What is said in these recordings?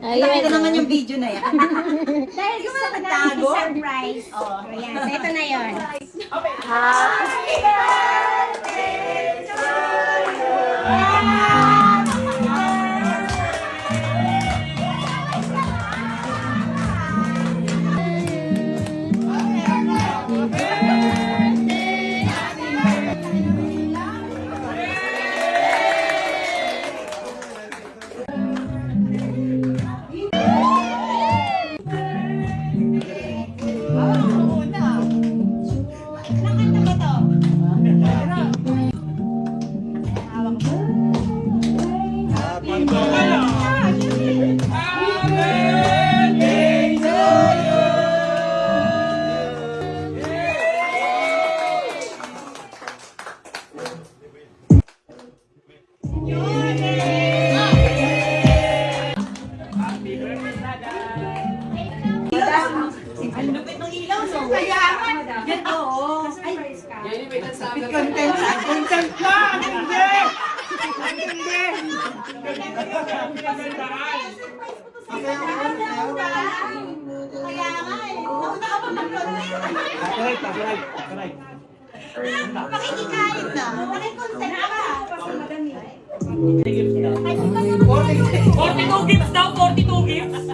Ay, nakita naman yung video na yan. Dahil gusto ko na surprise. Oh, ayan. So, ito na yun. Happy birthday to you. Ang lupit ng ilaw, no? Kaya yan, oo. Ay, content lang! Hindi! Hindi! Kaya nga eh. Nauna ka pa mag-content. Correct. Pakikikain na. Pakik-content ka. 42 gifts daw, 42 gifts.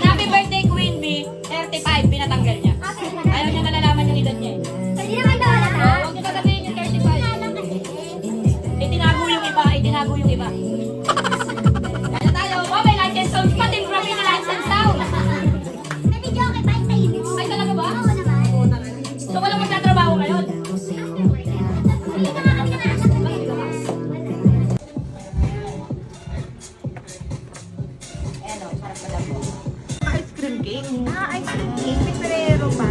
Happy birthday, Queen Bee. 35, pinatanggal niya. Ayaw niya nalalaman yung edad niya eh. Pwede naman daw na. Huwag niyo sasabihin yung 35. Itinago yung iba. Kaya tayo, may license sounds pa, timbrami na license sound. Nabidyo ka tayo sa inyo. Ay, talaga ba? Oo naman. So, walang magtatrabaho ngayon? Hindi ka nga kami nakakas. Ano, sarap pala po. Ice cream cake. Ice cream cake. May Ferrero pa.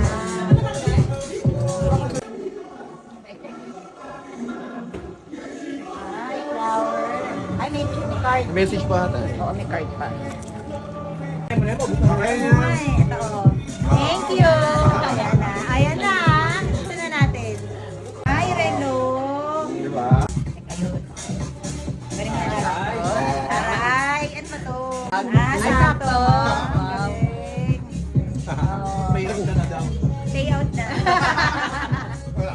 Ay, flower. Ay, may card. Message pa ata. Oo, may card pa. Ay, ito oh. Thank you. Ayan na. Ayan na. Ito na natin. Ay, Reno. Diba? Ayun. Galing na lang. Aray, ano ba to? Sakto. Sakto. Galing. May ilang na daw. Stay out na. Wala,